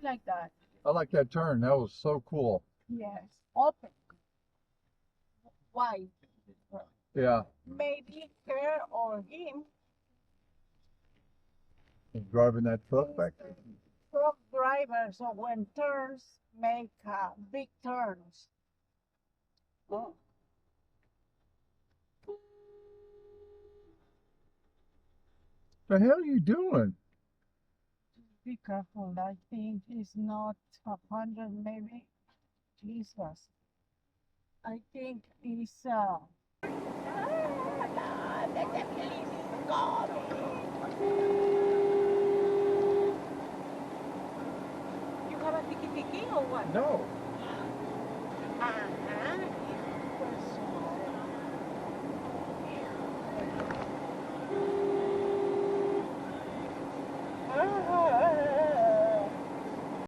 like that. I like that turn. That was so cool. Yes, open. Wide. Yeah. Maybe her or him Driving that truck back there. truck driver, so when turns make big turns. Oh. The hell are you doing? Be careful. I think it's not 100, maybe. Jesus. I think it's You have a tiki tiki or what? No.